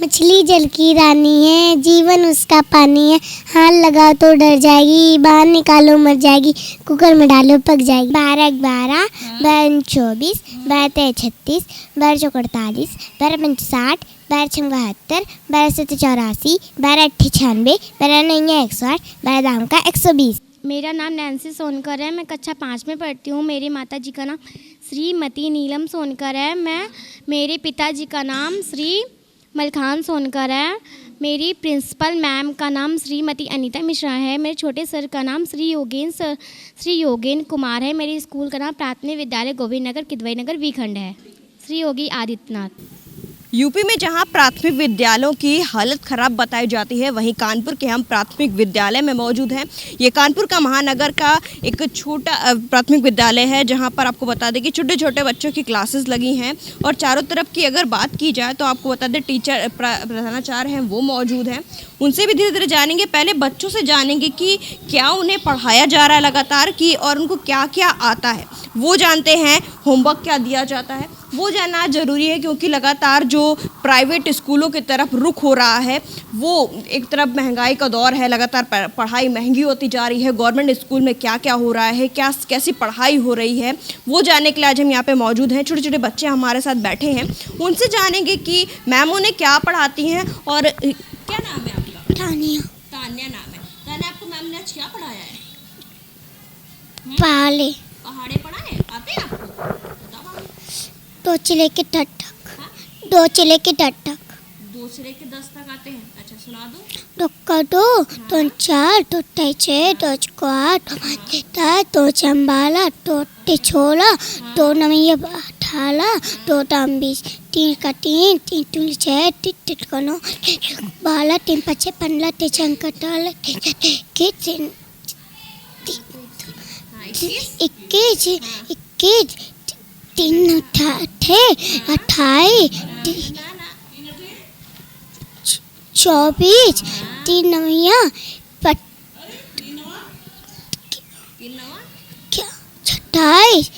मछली जल की रानी है, जीवन उसका पानी है, हाथ लगाओ तो डर जाएगी, बाहर निकालो मर जाएगी, कुकर में डालो पक जाएगी। 12 12 24 12 36 12 48 12 60 12 72 12 84 12 96 12 108 12 दाम का 120। मेरा नाम नैन्सी सोनकर है। मैं कक्षा 5 में पढ़ती हूँ। मेरी माता जी का नाम श्रीमती नीलम सोनकर है। मेरे पिताजी का नाम श्री मलखान सोनकर है। मेरी प्रिंसिपल मैम का नाम श्रीमती अनीता मिश्रा है। मेरे छोटे सर का नाम श्री योगेन कुमार है। मेरे स्कूल का नाम प्राथमिक विद्यालय गोविंद नगर किदवई नगर विखंड है। श्री योगी आदित्यनाथ। यूपी में जहां प्राथमिक विद्यालयों की हालत खराब बताई जाती है, वहीं कानपुर के हम प्राथमिक विद्यालय में मौजूद हैं। ये कानपुर का महानगर का एक छोटा प्राथमिक विद्यालय है, जहां पर आपको बता दें कि छोटे छोटे बच्चों की क्लासेस लगी हैं और चारों तरफ की अगर बात की जाए तो आपको बता दें टीचर प्रधानाचार्य हैं वो मौजूद हैं। उनसे भी धीरे धीरे जानेंगे। पहले बच्चों से जानेंगे कि क्या उन्हें पढ़ाया जा रहा है लगातार की और उनको क्या क्या आता है वो जानते हैं, होमवर्क क्या दिया जाता है वो जानना ज़रूरी है, क्योंकि लगातार जो प्राइवेट स्कूलों की तरफ रुख हो रहा है वो एक तरफ महंगाई का दौर है, लगातार पढ़ाई महंगी होती जा रही है। गवर्नमेंट स्कूल में क्या क्या हो रहा है, कैसी पढ़ाई हो रही है वो जानने के लिए आज हम यहाँ पे मौजूद हैं। छोटे छोटे बच्चे हमारे साथ बैठे हैं, उनसे जानेंगे कि मैम उन्हें क्या पढ़ाती हैं और क्या नाम है आपका? तानिया। तान्या नाम है। तान्या, आपको मैम ने आज क्या पढ़ाया है? पहाड़े पढ़ाए आते हैं आपको? बताओ। 2 से लेके 10 तक। 2 से लेके 10 तक। 2 से लेके 10 तक आते हैं। अच्छा, सुना दो। 2 का 2 2 4 2 6 2 8 2 चंबाला 2 16 2 9 18 2 20 3 का 3 3 2 6 3 का 9 12 3 5 15 3 का 18 21 3 28 24 3 नवैया क्या 28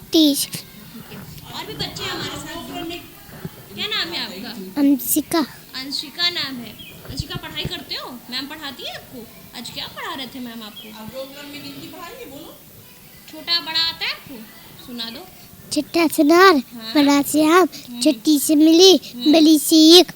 30 और भी बच्चे हमारे साथ जुड़ने। क्या नाम है आपका? अंशिका। अंशिका नाम है। अंशिका, पढ़ाई करते हो? मैम पढ़ाती है आपको? आज क्या पढ़ा रहे थे मैम आपको? छोटा बड़ा आता है आपको? सुना दो। छोटा सुनार, बड़ा श्याम, छोटी से मिली, बड़ी सी ईख,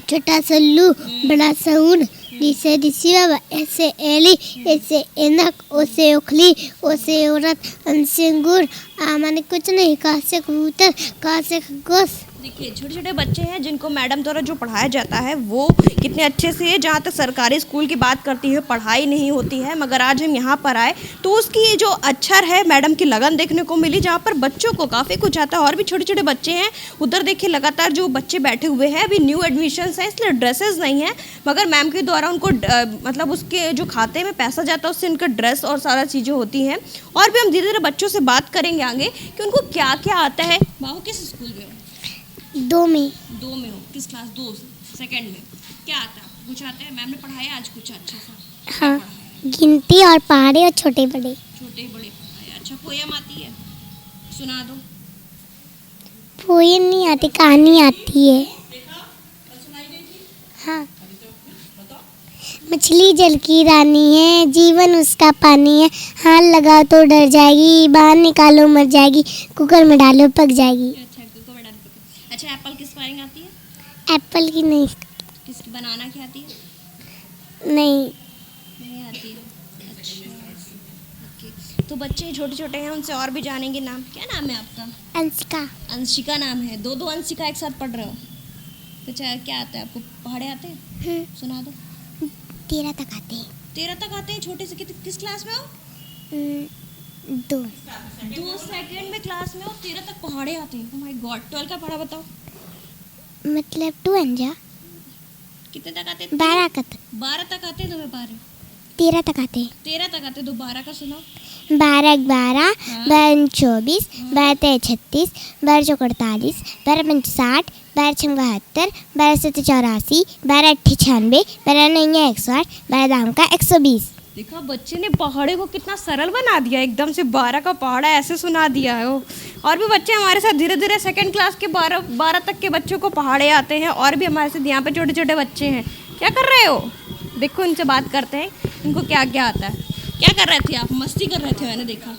छोटा सल्लू, बड़ा सऊन, जिसे ऋषि बाबा, ऐसे एली, ऐसे एनक, ओसे ओखली, ओसे औरत, हमसे अंगूर, आमाने कुछ नहीं, कहाँ से कबूतर, कहाँ से खरगोश। देखिए, छोटे छोटे बच्चे हैं जिनको मैडम द्वारा जो पढ़ाया जाता है वो कितने अच्छे से है। जहाँ तक सरकारी स्कूल की बात करती है पढ़ाई नहीं होती है, मगर आज हम यहाँ पर आए तो उसकी ये जो अक्षर है मैडम की लगन देखने को मिली, जहाँ पर बच्चों को काफ़ी कुछ आता है। और भी छोटे छोटे बच्चे हैं उधर, देखिए लगातार जो बच्चे बैठे हुए हैं, अभी न्यू एडमिशन्स हैं इसलिए ड्रेसेस नहीं है, मगर मैम के द्वारा उनको मतलब उसके जो खाते में पैसा जाता है उससे इनका ड्रेस और सारा चीज़ें होती हैं। और भी हम धीरे धीरे बच्चों से बात करेंगे आगे कि उनको क्या क्या आता है। बाबू, किस स्कूल में हो? 2 में। 2 में हो। किस क्लास? 2 सेकंड में। क्या आता है? कुछ आता है? मैम ने पढ़ाया आज कुछ अच्छा सा? हाँ, गिनती और पहाड़े और छोटे बड़े। छोटे बड़े पढ़ाया। अच्छा, पोयम आती है? सुना दो। पोयम नहीं आती, कहानी आती है। हाँ। मछली जल की रानी है, जीवन उसका पानी है, हाथ लगाओ तो डर जाएगी, बाहर निकालो मर जाएगी, कुकर में डालो पक जाएगी। अच्छा, कुकर में डाल पके। अच्छा, एप्पल की स्पेलिंग आती है? एप्पल की नहीं। किसकी बनाना की आती है? नहीं आती है। अच्छा, ओके। तो बच्चे छोटे छोटे हैं, उनसे और भी जानेंगे। नाम क्या? नाम है आपका? अंशिका। अंशिका नाम है। 2 अंशिका एक साथ पढ़ रहे हो? तो क्या आता है आपको? पहाड़े आते हैं? सुना दो। 13 तक आते हैं। 13 तक आते हैं। छोटे से किस क्लास में हो? 2 सेकंड में क्लास में हो, 13 तक पहाड़े आते हैं। Oh my God. 12 का पढ़ा बताओ। मतलब 2 अंजा कितने तक आते हैं? 12 तक। 12 तक आते हैं। तुम्हें 13 तक आते हैं। 13 तक आते हैं। तो 12 का सुनाओ। 12 12 12 24 12 36 12 48 12 60 12 72 12 84 12 96 12 108 12 दाम का 120। देखा, बच्चे ने पहाड़े को कितना सरल बना दिया, एकदम से 12 का पहाड़ा ऐसे सुना दिया है। और भी बच्चे हमारे साथ धीरे धीरे सेकंड क्लास के 12 तक के बच्चों को पढ़ाने आते हैं। और भी हमारे साथ यहाँ पे छोटे छोटे बच्चे हैं। क्या कर रहे हो? देखो इनसे बात करते हैं, इनको क्या क्या आता है। क्या कर रहे थे आप? मस्ती कर रहे थे, मैंने देखा।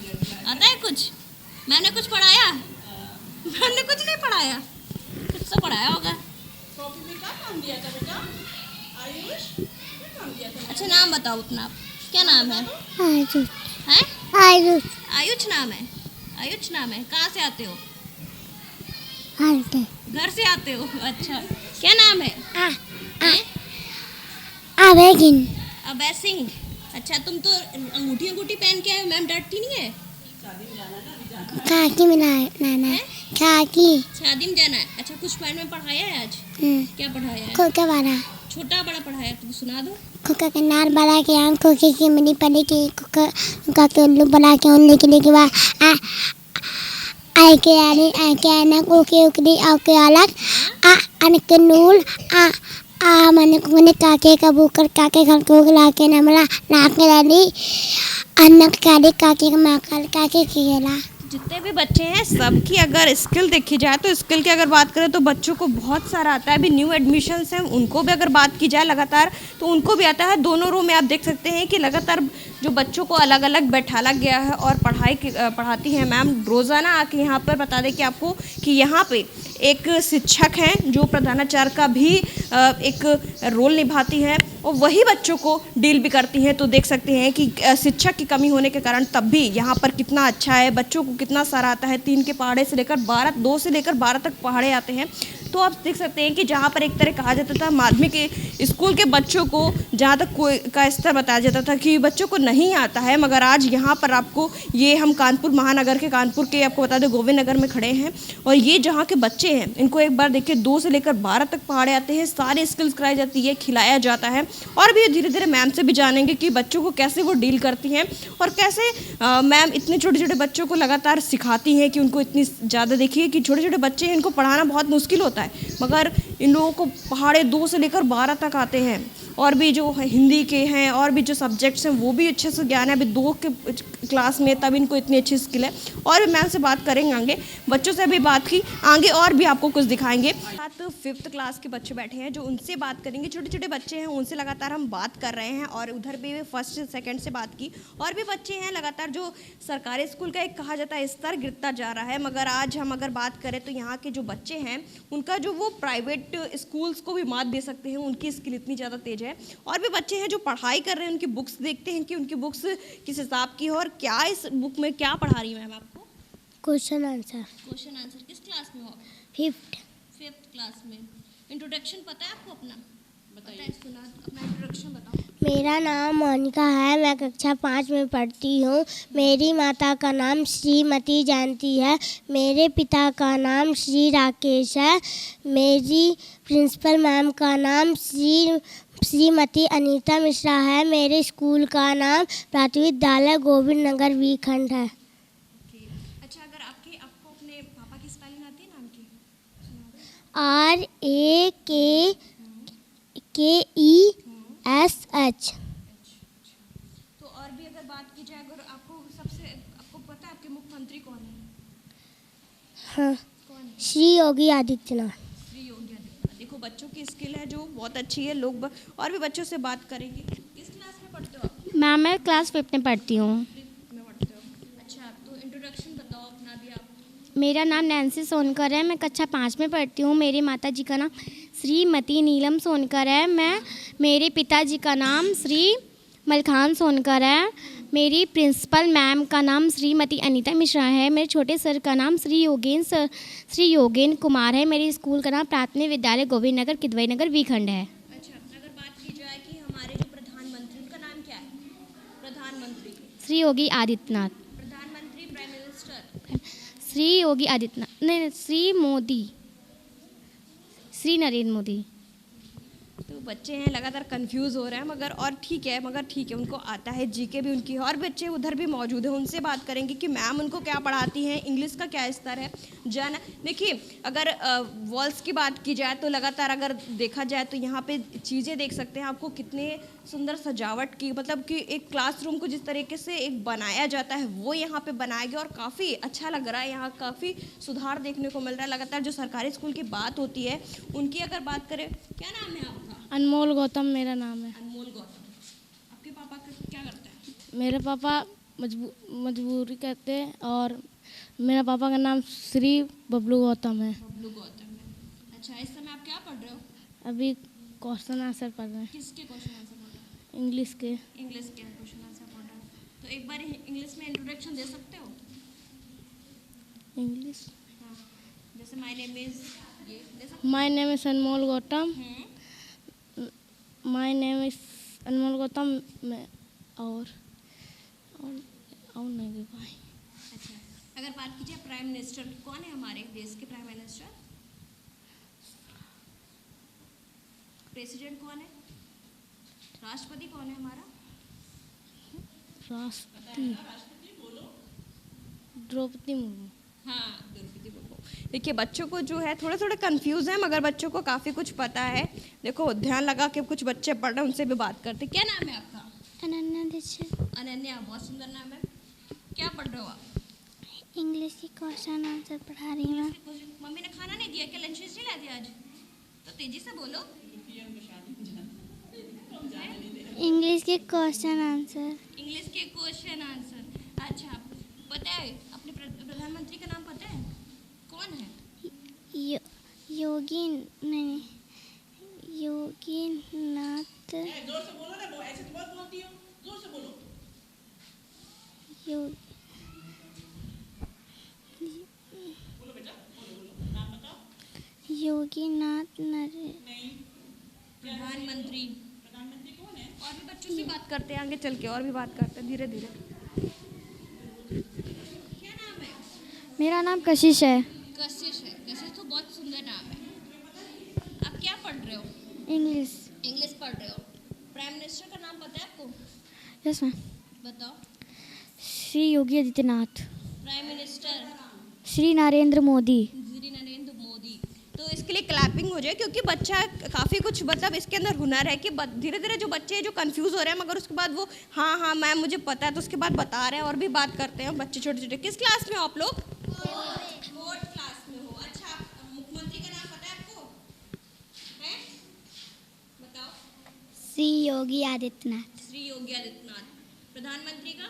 आता है कुछ? मैंने कुछ पढ़ाया? मैंने कुछ नहीं पढ़ाया, कुछ तो पढ़ाया होगा। अच्छा नाम बताओ अपना, क्या नाम है? आयुष हैं? आयुष आयुष नाम है। आयुष नाम है। कहाँ से आते हो? हल्के घर से आते हो? अच्छा, क्या नाम है? हैं? आवेगिन अभय सिंह। अच्छा, तुम तो अंगूठी अंगूठी पहन के आए हो, मैम डांटती नहीं है? काकी में नाना हैं? काकी शादी में जाना है। अच्छा, कुछ पॉइंट में पढ़ाया है आज? क्या पढ़ाया है? खोका वाला छोटा बड़ा पढ़ाया, तुम सुना दो। खोका के नार बड़ा के आम खोके की मनी पड़े के खोका के उल्लू बना के उन लिखने के बाद आई के आना ओके ओके ओके अलग अन के नूल मन काके का बुकर काके घर को ला के नमला नाक के डाली अन्न काले काके का माकल काके खेला। जितने भी बच्चे हैं सबकी अगर स्किल देखी जाए तो स्किल की अगर बात करें तो बच्चों को बहुत सारा आता है। अभी न्यू एडमिशन्स हैं, उनको भी अगर बात की जाए लगातार तो उनको भी आता है। दोनों रो में आप देख सकते हैं कि लगातार जो बच्चों को अलग अलग बैठाला गया है और पढ़ाती हैं मैम रोज़ाना आके यहाँ पर। बता दें कि आपको कि यहाँ पे एक शिक्षक हैं जो प्रधानाचार्य का भी एक रोल निभाती है और वही बच्चों को डील भी करती हैं। तो देख सकते हैं कि शिक्षक की कमी होने के कारण तब भी यहाँ पर कितना अच्छा है, बच्चों को कितना सारा आता है। 3 के पहाड़े से लेकर 2 से लेकर 12 तक पहाड़े आते हैं। तो आप देख सकते हैं कि जहाँ पर एक तरह कहा जाता था माध्यमिक स्कूल के बच्चों को जहाँ तक कोई का स्तर बताया जाता था कि बच्चों को नहीं आता है, मगर आज यहाँ पर आपको ये हम कानपुर महानगर के कानपुर के आपको बता दें गोविंद नगर में खड़े हैं और ये जहाँ के बच्चे हैं इनको एक बार देखिए 2 से लेकर 12 तक पहाड़े आते हैं। सारी स्किल्स कराई जाती है, खिलाया जाता है और भी धीरे धीरे मैम से भी जानेंगे कि बच्चों को कैसे वो डील करती हैं और कैसे मैम इतने छोटे छोटे बच्चों को लगातार सिखाती हैं कि उनको इतनी ज़्यादा देखिए कि छोटे छोटे बच्चे हैं, इनको पढ़ाना बहुत मुश्किल होता है मगर इन लोगों को पहाड़े 2 से लेकर 12 तक आते हैं। और भी जो हिंदी के हैं और भी जो सब्जेक्ट्स हैं वो भी अच्छे से ज्ञान है। अभी 2 के क्लास में तब इनको इतनी अच्छी स्किल है। और भी मैम से बात करेंगे आगे, बच्चों से भी बात की आगे और भी आपको कुछ दिखाएंगे। साथ 5th क्लास के बच्चे बैठे हैं जो उनसे बात करेंगे। छोटे छोटे बच्चे हैं उनसे लगातार हम बात कर रहे हैं और उधर भी 1st 2nd से बात की। और भी बच्चे हैं लगातार जो सरकारी स्कूल का एक कहा जाता है स्तर गिरता जा रहा है, मगर आज हम अगर बात करें तो यहाँ के जो बच्चे हैं उनका जो वो प्राइवेट स्कूल्स को भी मात दे सकते हैं, उनकी स्किल इतनी ज़्यादा तेज है। और भी बच्चे हैं जो पढ़ाई कर रहे हैं, उनकी बुक्स देखते हैं कि उनकी बुक्स किस हिसाब की है और क्या इस बुक में क्या पढ़ा रही है मैम आपको। क्वेश्चन आंसर किस क्लास में हो? 5th क्लास में। इंट्रोडक्शन पता है आपको अपना? बताइए, सुना अपना इंट्रोडक्शन बताओ। मेरा नाम मोनिका है, मैं कक्षा 5 में पढ़ती हूँ। मेरी माता का नाम श्रीमती जानती है, मेरे पिता का नाम श्री राकेश है, मेरी प्रिंसिपल मैम का नाम श्रीमती अनीता मिश्रा है, मेरे स्कूल का नाम प्राथमिक विद्यालय गोविंद नगर वी खंड है। अच्छा, अगर आपको अपने पापा की स्पेलिंग आती है नाम की? RAKESH। तो और भी अगर बात की जाए, अगर आपको पता है आपके मुख्यमंत्री कौन है? हाँ, कौन है? श्री योगी आदित्यनाथ। श्री योगी आदित्यनाथ। देखो बच्चों की स्किल है जो बहुत अच्छी है। लोग और भी बच्चों से बात करेंगे। किस क्लास में पढ़ते हो आप? मैम मैं क्लास 5th में पढ़ती हूँ। में पढ़ते हो। अच्छा, तो इंट्रोडक्शन बताओ अपना भी आप। मेरा नाम नैन्सी सोनकर है, मैं कक्षा 5 में पढ़ती हूँ। मेरी माता जी का नाम श्रीमती नीलम सोनकर है, मेरे पिताजी का नाम श्री मलखान सोनकर है, मेरी प्रिंसिपल मैम का नाम श्रीमती अनीता मिश्रा है, मेरे छोटे सर का नाम श्री योगेन कुमार है, मेरे स्कूल का नाम प्राथमिक विद्यालय गोविंद नगर किदवई नगर वी खंड है। अच्छा, अगर बात की जाए कि हमारे जो प्रधानमंत्री उनका नाम क्या है? प्रधानमंत्री श्री योगी आदित्यनाथ। प्रधानमंत्री प्राइम मिनिस्टर श्री योगी आदित्यनाथ नहीं, श्री नरेंद्र मोदी। तो बच्चे हैं लगातार कंफ्यूज हो रहे हैं मगर ठीक है उनको आता है जीके भी उनकी है और बच्चे उधर भी मौजूद हैं। उनसे बात करेंगे कि मैम उनको क्या पढ़ाती हैं, इंग्लिश का क्या स्तर है जाना। देखिए अगर वॉल्स की बात की जाए तो लगातार अगर देखा जाए तो यहाँ पे चीज़ें देख सकते हैं आपको कितने सुंदर सजावट की, मतलब कि एक क्लासरूम को जिस तरीके से एक बनाया जाता है वो यहाँ पे बनाया गया और काफ़ी अच्छा लग रहा है। यहाँ काफ़ी सुधार देखने को मिल रहा है। लगातार जो सरकारी स्कूल की बात होती है उनकी अगर बात करें, क्या नाम है आपका? अनमोल गौतम मेरा नाम है। अनमोल गौतम। आपके पापा क्या करते हैं? मेरे पापा मजबूरी करते हैं और मेरा पापा का नाम श्री बबलू गौतम है। बबलू गौतम है। अच्छा, इस समय आप क्या पढ़ रहे हो? अभी क्वेश्चन आंसर पढ़ रहे हैं। किसके क्वेश्चन आंसर पढ़ रहे हो? इंग्लिश के क्वेश्चन आंसर पढ़ रहे हो। तो एक बार इंग्लिश में इंट्रोडक्शन दे सकते हो? इंग्लिश हाँ, जैसे माय नेम इज, ये दे सकते माय नेम इज अनमोल गौतम। हो? माय नेम इज अनमोल गौतम और नहीं दे पाई। अच्छा, अगर बात की जाए प्राइम मिनिस्टर, कौन है हमारे देश के प्राइम मिनिस्टर? प्रेसिडेंट कौन है? राष्ट्रपति कौन है हमारा? राष्ट्रपति द्रौपदी मुर्मू। हाँ, द्रौपदी मुर्मू। देखिए बच्चों को जो है थोड़े थोड़े कंफ्यूज है मगर बच्चों को काफ़ी कुछ पता है। देखो ध्यान लगा के कुछ बच्चे पढ़ रहे हैं, उनसे भी बात करते। क्या नाम है आपका? अनन्या दीक्षित। अनन्या, बहुत सुंदर नाम है। क्या पढ़ रहे हो आप? इंग्लिश की क्वेश्चन आंसर पढ़ा रही हूँ। मम्मी ने खाना नहीं दिया क्या? लंच नहीं ला दिया आज? तो तेजी से बोलो। इंग्लिश के क्वेश्चन आंसर। इंग्लिश के क्वेश्चन आंसर। अच्छा, पता है अपने प्रधानमंत्री का नाम पता है? कौन है? योगी नहीं, योगी नाथ। जोर से बोलो ना, ऐसे तो बहुत बोलती हो, जोर से बोलो। बोलो बेटा, बोलो नाम बताओ। योगीनाथ नहीं, प्रधानमंत्री। प्रधानमंत्री कौन है? और भी बच्चों से बात करते हैं, आगे चल के और भी बात करते हैं धीरे धीरे। क्या नाम है? मेरा नाम कशिश है। कशिश है। कशिश तो बहुत सुंदर नाम है। आप क्या पढ़ रहे हो? इंग्लिश। इंग्लिश पढ़ रहे हो। प्राइम मिनिस्टर का नाम पता है आपको? Yes ma'am. बताओ। श्री योगी आदित्यनाथ। Prime minister Shri Narendra Modi. श्री नरेंद्र मोदी। तो इसके लिए क्लैपिंग हो जाए क्योंकि बच्चा काफ़ी कुछ, मतलब इसके अंदर हुनर है कि धीरे धीरे जो बच्चे जो कंफ्यूज हो रहे हैं मगर उसके बाद वो हाँ मैम मुझे पता है, तो उसके बाद बता रहे हैं और भी बात करते हैं बच्चे छोटे छोटे। किस क्लास में हो आप लोग? 4th क्लास में हो। अच्छा, मुख्यमंत्री का नाम पता है आपको? है? बताओ। श्री योगी आदित्यनाथ। श्री योगी आदित्यनाथ। प्रधानमंत्री का?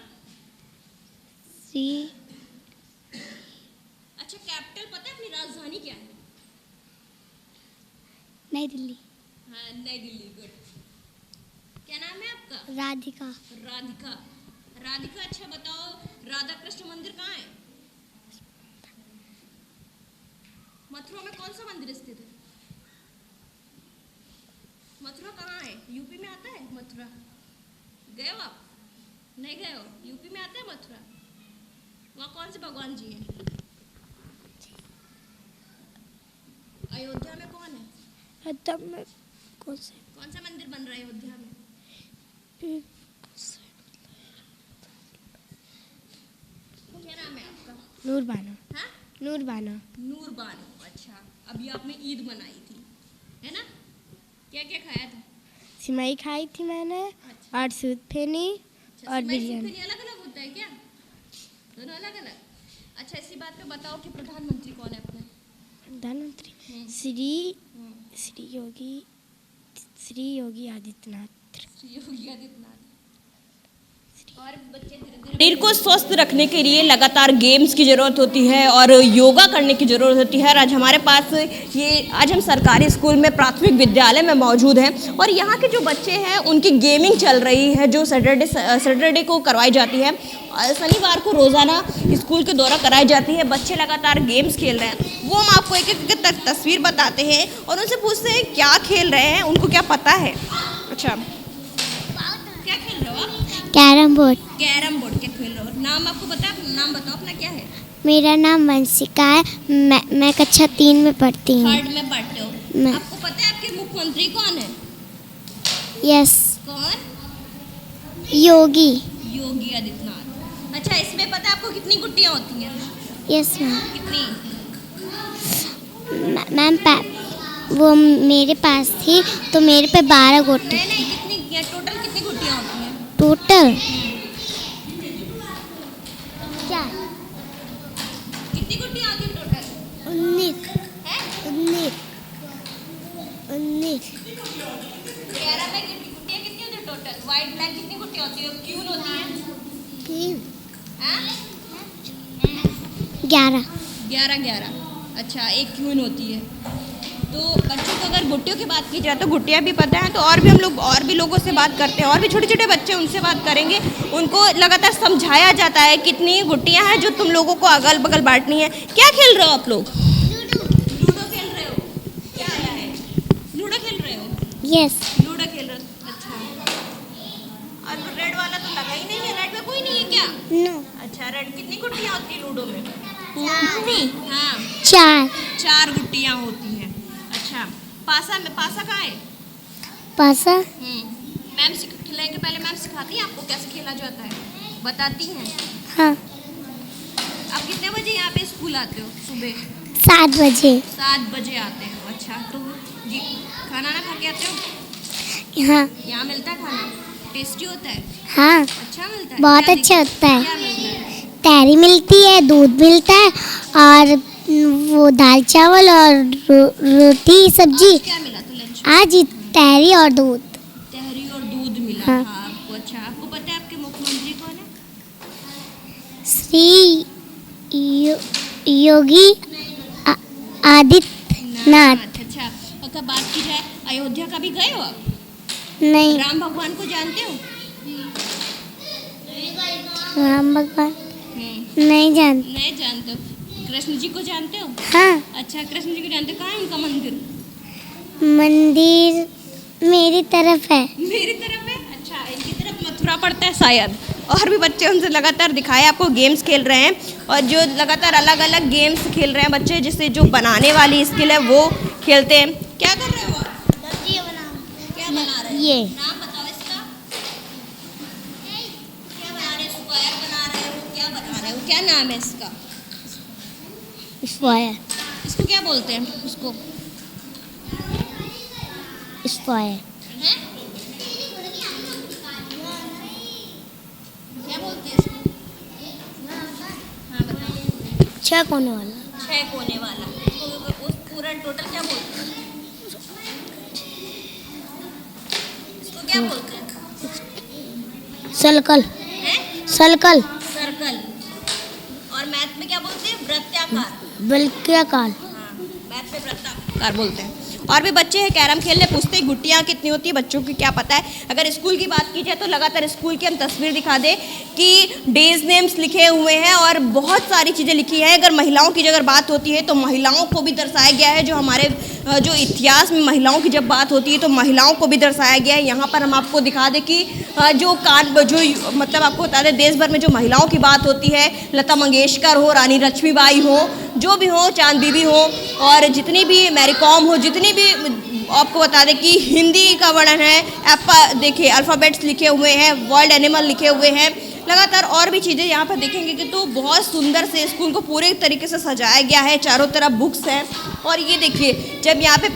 श्री। अच्छा, कैपिटल पता है अपनी राजधानी क्या है? नई दिल्ली। हाँ, नई दिल्ली। गुड। क्या नाम है आपका? राधिका। राधिका। राधिका, अच्छा बताओ राधा कृष्ण मंदिर कहाँ है? मथुरा में कौन सा मंदिर स्थित है? मथुरा कहाँ है? यूपी में आता है मथुरा? गए हो आप? नहीं गए हो? यूपी में आता है मथुरा? वहाँ कौन से भगवान जी हैं? अयोध्या में कौन है? अयोध्या में कौन सा मंदिर बन रहा है अयोध्या में? क्या नाम है आपका? नूरबानो। हाँ? नूरबानो। नूरबानो। अच्छा, अभी आपने ईद मनाई थी है ना? क्या क्या खाया था? सिमाई खाई थी मैंने अच्छा। और सूद फेनी अच्छा, और सिमाई बिरयानी। सूखनी अलग अलग होता है क्या? दोनों अलग अलग? अच्छा, इसी बात पे बताओ कि प्रधानमंत्री कौन है अपने? प्रधानमंत्री हम्म। श्री योगी आदित्यनाथ। श्री योगी आदित्यनाथ। और बच्चे शरीर को स्वस्थ रखने के लिए लगातार गेम्स की ज़रूरत होती है और योगा करने की ज़रूरत होती है। आज हमारे पास आज हम सरकारी स्कूल में प्राथमिक विद्यालय में मौजूद हैं और यहाँ के जो बच्चे हैं उनकी गेमिंग चल रही है जो सैटरडे को करवाई जाती है। शनिवार को रोज़ाना स्कूल के दौरा कराई जाती है। बच्चे लगातार गेम्स खेल रहे हैं, वो हम आपको एक एक तस्वीर बताते हैं और उनसे पूछते हैं क्या खेल रहे हैं, उनको क्या पता है। अच्छा, क्या खेल रहे हो आप? Carrom board. कैरम बोर्ड क्या खेल रहे हो? नाम आपको पता है? नाम बताओ अपना, क्या है? मेरा नाम वंशिका है। मैं कक्षा 3 में पढ़ती हूँ। 3rd में पढ़ते हो। आपको पता है आपके मुख्यमंत्री कौन है? यस। कौन? योगी। योगी आदित्यनाथ। अच्छा, इसमें पता है आपको कितनी गुट्टियाँ होती हैं? Yes ma'am. कितनी? मैम वो मेरे पास थी तो मेरे पे 12 गोटी। नहीं, कितनी टोटल कितनी गुट्टियाँ होती हैं? टोटल 4। कितनी गुट्टियाँ आती हैं टोटल? 19। हैं? 19। 19। 11 में गुट्टियाँ कितनी होती हैं टोटल? व्हाइट ब्लैक कितनी गुट्टियाँ होती हैं? क्यून होती हैं? हाँ? 11। 11। अच्छा, एक क्यून होती है। तो बच्चों को अगर गुट्टियों की बात की जाए तो गुट्टियाँ भी पता है, तो और भी हम लोग और भी लोगों से बात करते हैं, और भी छोटे छोटे बच्चे उनसे बात करेंगे। उनको लगातार समझाया जाता है कितनी गुट्टियाँ हैं जो तुम लोगों को अगल बगल बांटनी है। क्या खेल रहे हो आप लोग? लूडो खेल रहे हो? क्या आया है? लूडो खेल रहे हो? यस। लूडो खेल रहे हो? अच्छा। और रेड वाला तो लगा ही नहीं है, रेड में कोई नहीं है क्या? नो। अच्छा, रेड कितनी गुट्टियाँ होती है लूडो में? हाँ, 4। 4 गुट्टियाँ होती हैं। अच्छा, पासा कहाँ है? पासा। मैम खिलाएंगे, पहले मैम सिखाती हैं आपको कैसे खेला जाता है, बताती हैं। हाँ। आप कितने बजे यहाँ पे स्कूल आते हो? सुबह 7 बजे। 7 बजे आते हो। अच्छा, तो जी खाना ना खा के आते हो? हाँ। यहाँ मिलता है खाना? टेस्टी होता है? हाँ, अच्छा मिलता है? बहुत क्या अच्छा होता है। क्या मिलता है? तहरी मिलती है, दूध मिलता है और वो दाल चावल और रोटी सब्जी। आज क्या मिला तो लंच? आज तहरी और दूध। तहरी और दूध मिला हाँ। था आपको। अच्छा, आपको पता है आपके मुख्यमंत्री कौन है? श्री योगी आदित्यनाथ। अच्छा, अगर बात की जाए अयोध्या का भी गए हो आप? नहीं। राम भगवान को जानते हो? राम भगवान नहीं जानते। नहीं जानते हो। कृष्ण जी को जानते हो? हाँ। अच्छा, कृष्ण जी को जानते हो। कहाँ है उनका मंदिर? मंदिर मेरी तरफ है। मेरी तरफ है। अच्छा, इनकी तरफ मथुरा पड़ता है शायद। और भी बच्चे उनसे लगातार दिखाए आपको गेम्स खेल रहे हैं, और जो लगातार अलग अलग गेम्स खेल रहे हैं बच्चे, जिससे जो बनाने वाली स्किल है वो खेलते हैं। क्या कर रहे हो आप? क्या बना रहे हो? ये नाम बताओ इसका। क्या बना रहे हो? स्क्वायर बना रहे हो? क्या बना रहे हो? क्या नाम है इसका? स्क्वायर। इसको क्या बोलते हैं? उसको स्क्वायर। हैं? क्या बोलते हैं इसको? हाँ बताओ। 6 कोने वाला। 6 कोने वाला। उस पूरा टोटल क्या बोलते हैं? इसको क्या बोलते हैं? सर्कल। हैं? सर्कल। सर्कल। और मैथ में क्या बोलते हैं? वृत्ताकार। बल्कियाकार। हाँ, मैथ में वृत्ताकार बोलते हैं। और भी बच्चे हैं कैरम खेलने, पूछते हैं गुट्टियाँ कितनी होती है, बच्चों की क्या पता है। अगर स्कूल की बात की जाए तो लगातार स्कूल की हम तस्वीर दिखा दें कि डेज नेम्स लिखे हुए हैं और बहुत सारी चीज़ें लिखी हैं। अगर महिलाओं की अगर बात होती है तो महिलाओं को भी दर्शाया गया है। जो हमारे जो इतिहास में महिलाओं की जब बात होती है तो महिलाओं को भी दर्शाया गया है। यहाँ पर हम आपको दिखा दें कि जो मतलब आपको बता दें, देश भर में जो महिलाओं की बात होती है, लता मंगेशकर हो, रानी लक्ष्मीबाई हो, जो भी हो, चांद बीबी हो, और जितनी भी मैरी कॉम हो, जितनी भी आपको बता दें कि हिंदी का वर्णन है। देखिए अल्फ़ाबेट्स लिखे हुए हैं, वर्ल्ड एनिमल लिखे हुए हैं, लगातार और भी चीज़ें यहाँ पर देखेंगे कि तो बहुत सुंदर से स्कूल को पूरे तरीके से सजाया गया है। चारों तरफ बुक्स हैं। और ये देखिए जब यहाँ पे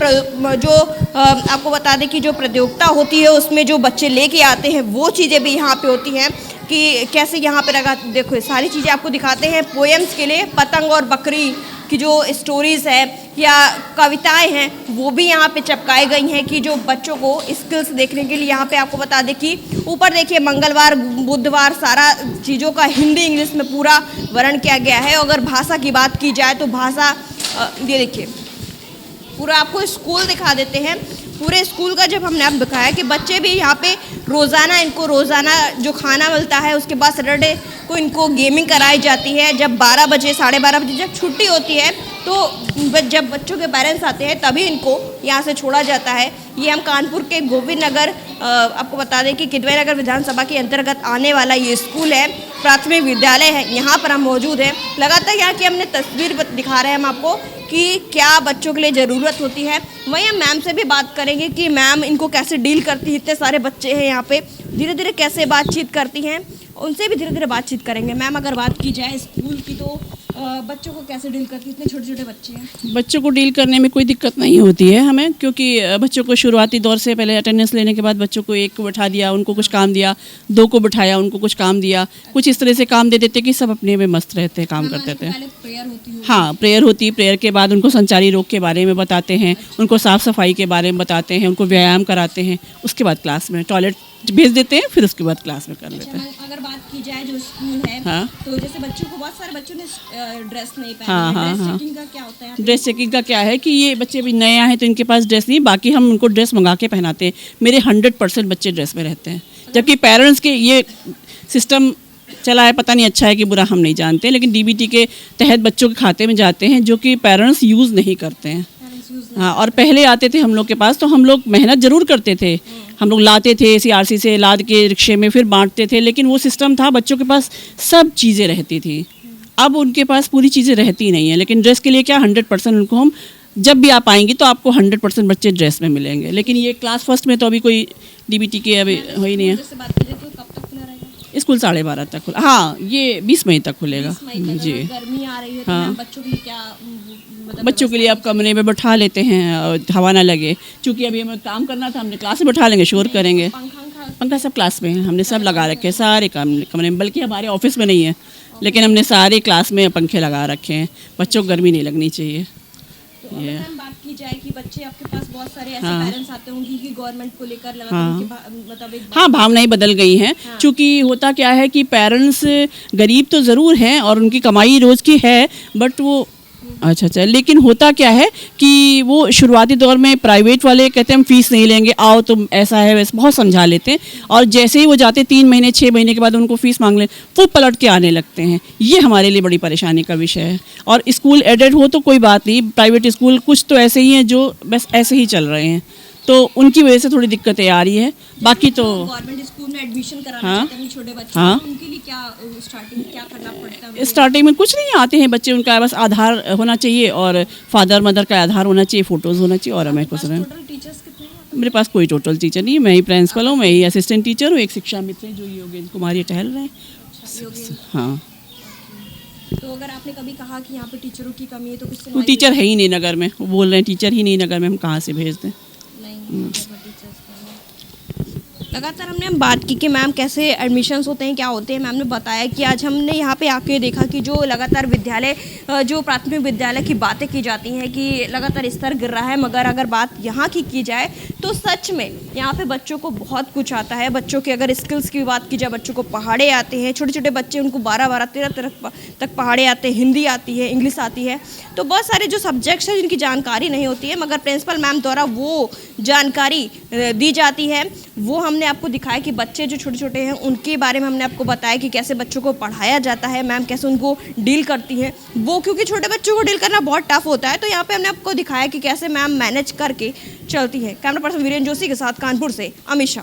जो आपको बता दें कि जो प्रतियोगिता होती है उसमें जो बच्चे लेके आते हैं वो चीज़ें भी यहाँ पे होती हैं कि कैसे यहाँ पे लगा। देखो सारी चीज़ें आपको दिखाते हैं। पोएम्स के लिए पतंग और बकरी की जो स्टोरीज़ है या कविताएं हैं वो भी यहाँ पे चिपकाई गई हैं कि जो बच्चों को स्किल्स देखने के लिए। यहाँ पे आपको बता दें कि ऊपर देखिए मंगलवार बुधवार सारा चीज़ों का हिंदी इंग्लिश में पूरा वर्णन किया गया है। अगर भाषा की बात की जाए तो भाषा ये देखिए पूरा आपको स्कूल दिखा देते हैं। पूरे स्कूल का जब हमने आप दिखाया कि बच्चे भी यहाँ पे इनको रोज़ाना जो खाना मिलता है उसके बाद सैटरडे को इनको गेमिंग कराई जाती है। जब 12 बजे 12:30 बजे जब छुट्टी होती है तो जब बच्चों के पेरेंट्स आते हैं तभी इनको यहाँ से छोड़ा जाता है। ये हम कानपुर के गोविंद नगर आपको बता दें कि किदवई नगर विधानसभा के अंतर्गत आने वाला ये स्कूल है, प्राथमिक विद्यालय है। यहाँ पर हम मौजूद हैं। लगातार यहाँ की हमने तस्वीर दिखा रहे हैं हम आपको कि क्या बच्चों के लिए ज़रूरत होती है। वहीं हम मैम से भी बात करेंगे कि मैम इनको कैसे डील करती है, इतने सारे बच्चे हैं यहाँ पे, धीरे धीरे कैसे बातचीत करती हैं, उनसे भी धीरे धीरे बातचीत करेंगे। मैम अगर बात की जाए स्कूल की तो बच्चों को कैसे डील करती है, इतने छोटे छोटे बच्चे हैं? बच्चों को डील करने में कोई दिक्कत नहीं होती है हमें, क्योंकि बच्चों को शुरुआती दौर से पहले अटेंडेंस लेने के बाद बच्चों को एक को बैठा दिया, उनको कुछ काम दिया, दो को बैठाया, उनको कुछ काम दिया, कुछ इस तरह से काम दे देते कि सब अपने में मस्त रहते, काम करते थे। पहले प्रेयर होती है? हाँ, प्रेयर होती है। प्रेयर के बाद उनको संचारी रोग के बारे में बताते हैं, उनको साफ़ सफाई के बारे में बताते हैं, उनको व्यायाम कराते हैं, उसके बाद क्लास में टॉयलेट भेज देते हैं, फिर उसके बाद क्लास में कर लेते हैं। अगर बात की जाए जो स्कूल है, हाँ। तो जैसे बच्चों को, बहुत सारे बच्चों ने ड्रेस नहीं पहनी हाँ, है, हाँ, ड्रेस हाँ। चेकिंग का क्या होता है? ड्रेस चेकिंग का क्या है कि ये बच्चे अभी नए आए हैं तो इनके पास ड्रेस नहीं, बाकी हम उनको ड्रेस मंगा के पहनाते हैं। मेरे 100% बच्चे ड्रेस में रहते हैं, जबकि पेरेंट्स के ये सिस्टम चला है, पता नहीं अच्छा है कि बुरा हम नहीं जानते, लेकिन डीबीटी के तहत बच्चों के खाते में जाते हैं जो कि पेरेंट्स यूज़ नहीं करते हैं। हाँ, और पहले आते थे हम लोग के पास तो हम लोग मेहनत ज़रूर करते थे, हम लोग लाते थे सीआरसी से, लाद के रिक्शे में फिर बांटते थे, लेकिन वो सिस्टम था, बच्चों के पास सब चीज़ें रहती थी। अब उनके पास पूरी चीज़ें रहती नहीं हैं, लेकिन ड्रेस के लिए क्या 100% उनको हम, जब भी आप आएंगी तो आपको 100% बच्चे ड्रेस में मिलेंगे। लेकिन ये क्लास फर्स्ट में तो अभी कोई डीबीटी के अभी हो ही नहीं है। जैसे बात की जाए तो कब तक खुला रहेगा? स्कूल 12:30 तक खुला। हाँ, ये 20 मई तक खुलेगा। 20 मई तक। जी। अगर गर्मी आ रही है तो हाँ। मैम बच्चों के लिए क्या मतलब बच्चों के लिए आप कमरे में बैठा लेते हैं और हवा ना लगे, क्योंकि अभी हमें काम करना था, हमने क्लास में बैठा लेंगे, शोर करेंगे। पंखा सब क्लास में है, हमने सब लगा रखे हैं सारे कमरे में, बल्कि हमारे ऑफिस में नहीं है, लेकिन हमने सारे क्लास में पंखे लगा रखे हैं, बच्चों को गर्मी नहीं लगनी चाहिए। तो अगर मैम बात की जाए कि बच्चे आपके पास बहुत सारे ऐसे हाँ। पेरेंट्स आते होंगे कि गवर्नमेंट को लेकर लगातार हाँ। उनके मतलब एक हाँ, भावनाएं बदल गई हैं, क्योंकि होता क्या है कि पेरेंट्स गरीब तो ज़रूर हैं और उनकी कमाई रोज़ की है, बट वो अच्छा, लेकिन होता क्या है कि वो शुरुआती दौर में प्राइवेट वाले कहते हैं हम फीस नहीं लेंगे, आओ तुम, ऐसा है वैसे बहुत समझा लेते हैं, और जैसे ही वो जाते 3 महीने 6 महीने के बाद उनको फीस मांग ले, वो पलट के आने लगते हैं। ये हमारे लिए बड़ी परेशानी का विषय है। और स्कूल एडेड हो तो कोई बात नहीं, प्राइवेट स्कूल कुछ तो ऐसे ही हैं जो बस ऐसे ही चल रहे हैं, तो उनकी वजह से थोड़ी दिक्कतें आ रही है। बाकी तो गवर्नमेंट स्कूल में एडमिशन कराना हाँ। चाहते हैं छोटे बच्चे, हाँ। तो उनके लिए क्या स्टार्टिंग क्या करना पड़ता है? स्टार्टिंग में कुछ नहीं आते हैं बच्चे, उनका बस आधार होना चाहिए और फादर मदर का आधार होना चाहिए, फ़ोटोज़ होना चाहिए, और हमें कुछ नहीं। टोटल टीचर्स कितने हैं? मेरे पास कोई टोटल टीचर नहीं है, मैं ही प्रिंसिपल हूँ, मैं ही असिस्टेंट टीचर हूँ, एक शिक्षा मित्र हैं जो योगेंद्र कुमार ये टहल रहे हैं। हाँ, तो अगर आपने कभी कहा कि यहाँ पे टीचरों की कमी है तो कुछ वो टीचर है ही नहीं नगर में, वो बोल रहे हैं टीचर ही नहीं नगर में, हम कहाँ से भेज दें। नहीं, लगातार हमने हम बात की कि मैम कैसे एडमिशन्स होते हैं, क्या होते हैं। मैम ने बताया कि आज हमने यहाँ पे आके देखा कि जो लगातार विद्यालय, जो प्राथमिक विद्यालय की बातें की जाती हैं कि लगातार स्तर गिर रहा है, मगर अगर बात यहाँ की जाए तो सच में यहाँ पे बच्चों को बहुत कुछ आता है। बच्चों के अगर स्किल्स की बात की जाए, बच्चों को पहाड़े आते हैं, छोटे छोटे बच्चे, उनको 12-12, 13 तक पहाड़े आते हैं, हिंदी आती है, इंग्लिश आती है, तो बहुत सारे जो सब्जेक्ट्स हैं जिनकी जानकारी नहीं होती है, मगर प्रिंसिपल मैम द्वारा वो जानकारी दी जाती है। वो हमने आपको दिखाया कि बच्चे जो छोटे छोटे हैं उनके बारे में हमने आपको बताया कि कैसे बच्चों को पढ़ाया जाता है, मैम कैसे उनको डील करती हैं वो, क्योंकि छोटे बच्चों को डील करना बहुत टफ होता है। तो यहाँ पे हमने आपको दिखाया कि कैसे मैम मैनेज करके चलती है। कैमरा पर्सन वीरेंद्र जोशी के साथ कानपुर से अमीषा।